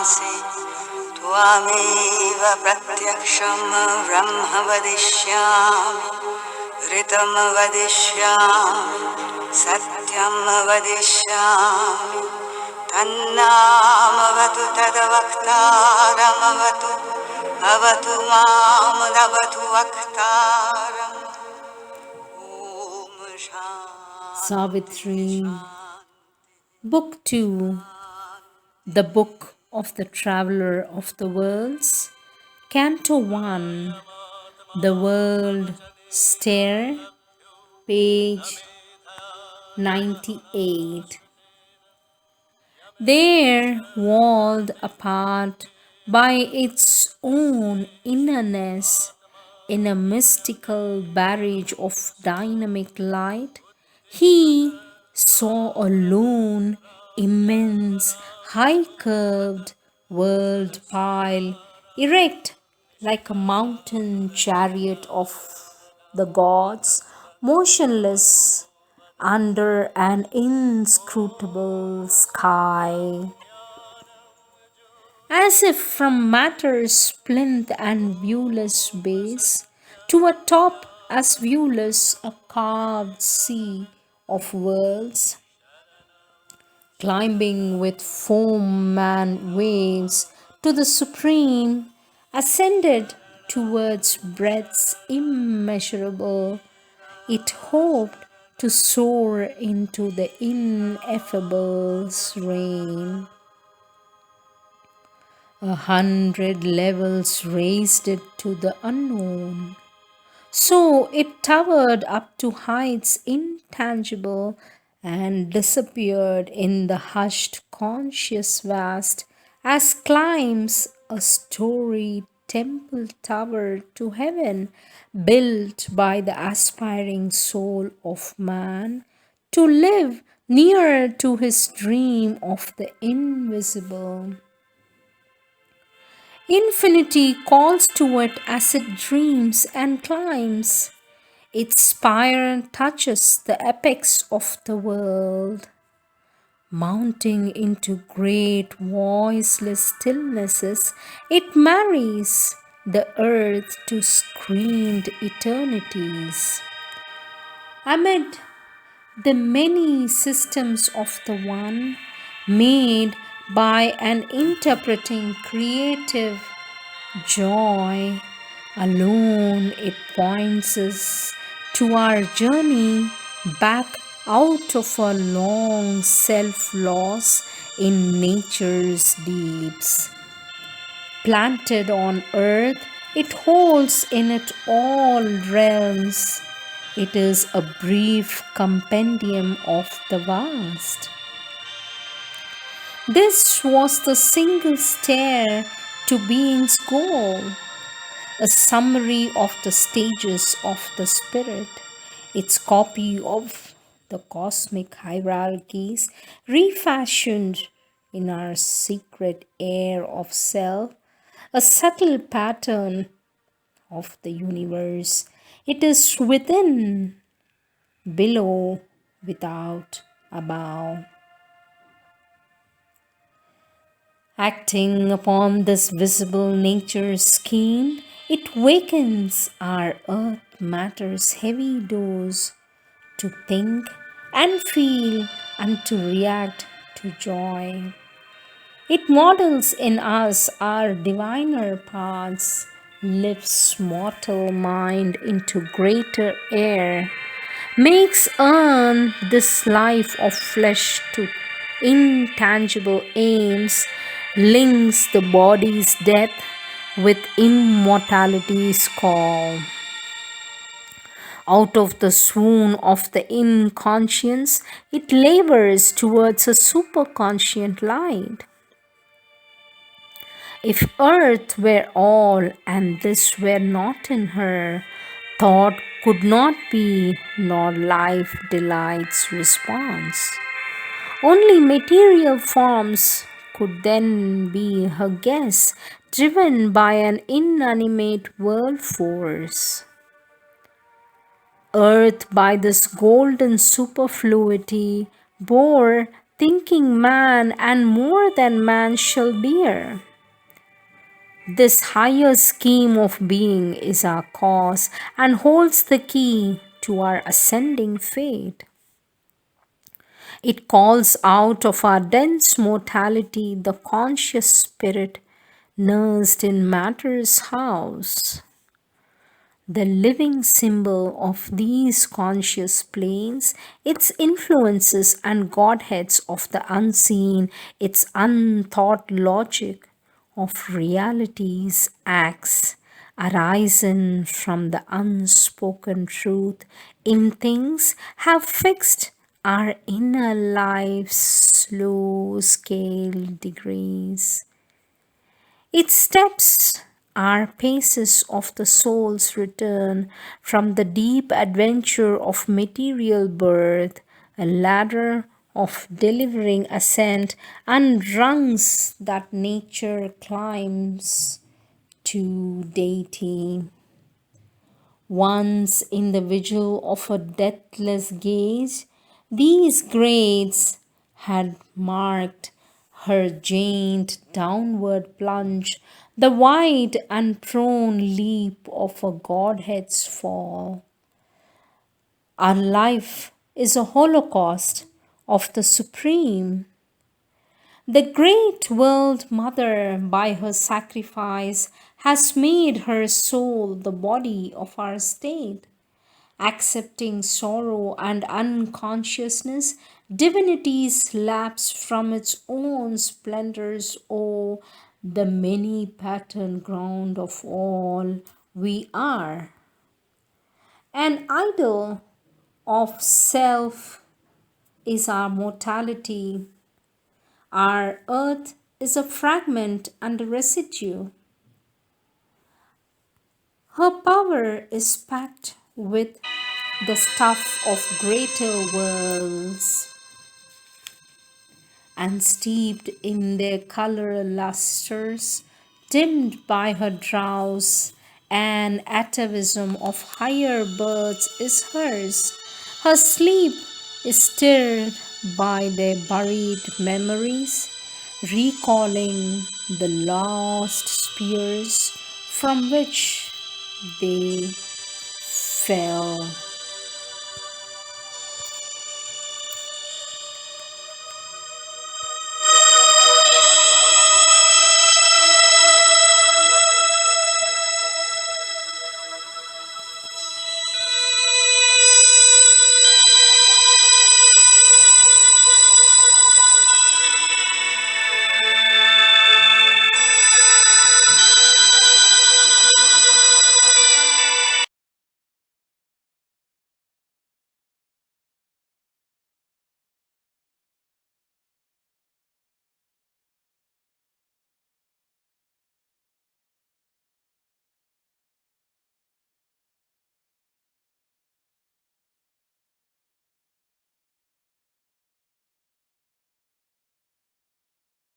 तत्त्वमसि त्वमेव प्रत्यक्षं ब्रह्म वदिष्यामि ऋतं वदिष्यामि सत्यं वदिष्यामि तन्नामवतु तद्वक्तारमवतु अवतु मामवतु वक्तारम् ॐ Savitri, Book 2, The Book of the Traveler of the Worlds, Canto 1, The World Stare, page 98. There, walled apart by its own innerness, in a mystical barrage of dynamic light, he saw a lone, immense, high-curved world pile, erect like a mountain chariot of the gods, motionless under an inscrutable sky. As if from matter's plinth and viewless base, to a top as viewless a carved sea of worlds, climbing with foam and waves to the supreme, ascended towards breadths immeasurable. It hoped to soar into the ineffable's reign. 100 levels raised it to the unknown. So it towered up to heights intangible and disappeared in the hushed conscious vast as climbs a storied temple tower to heaven built by the aspiring soul of man to live nearer to his dream of the invisible. Infinity calls to it as it dreams and climbs. Its spire touches the apex of the world, mounting into great voiceless stillnesses. It marries the earth to screened eternities. Amid the many systems of the one, made by an interpreting creative joy, alone it points us to our journey back out of a long self-loss in nature's deeps. Planted on earth, it holds in it all realms. It is a brief compendium of the vast. This was the single stair to being's goal, a summary of the stages of the spirit, its copy of the cosmic hierarchies refashioned in our secret air of self, a subtle pattern of the universe. It is within, below, without, above. Acting upon this visible nature scheme, it wakens our earth matter's heavy dose to think and feel and to react to joy. It models in us our diviner paths, lifts mortal mind into greater air, makes earn this life of flesh to intangible aims, links the body's death with immortality's call. Out of the swoon of the inconscience, it labors towards a superconscient light. If earth were all and this were not in her, thought could not be, nor life delight's response. Only material forms could then be her guess, driven by an inanimate world force. Earth, by this golden superfluity, bore thinking man and more than man shall bear. This higher scheme of being is our cause and holds the key to our ascending fate. It calls out of our dense mortality the conscious spirit nursed in matter's house. The living symbol of these conscious planes, its influences and godheads of the unseen, its unthought logic of realities, acts, arisen from the unspoken truth in things, have fixed our inner life's slow scale degrees. Its steps are paces of the soul's return from the deep adventure of material birth, a ladder of delivering ascent, and rungs that nature climbs to deity. Once in the vigil of a deathless gaze, these grades had marked her giant downward plunge, the wide and prone leap of a godhead's fall. Our life is a holocaust of the Supreme. The great world mother, by her sacrifice, has made her soul the body of our state. Accepting sorrow and unconsciousness, divinity slaps from its own splendors o'er the many patterned ground of all we are. An idol of self is our mortality. Our earth is a fragment and a residue. Her power is packed with the stuff of greater worlds and steeped in their color lusters, dimmed by her drowse, an atavism of higher births is hers. Her sleep is stirred by their buried memories, recalling the lost spheres from which they fell.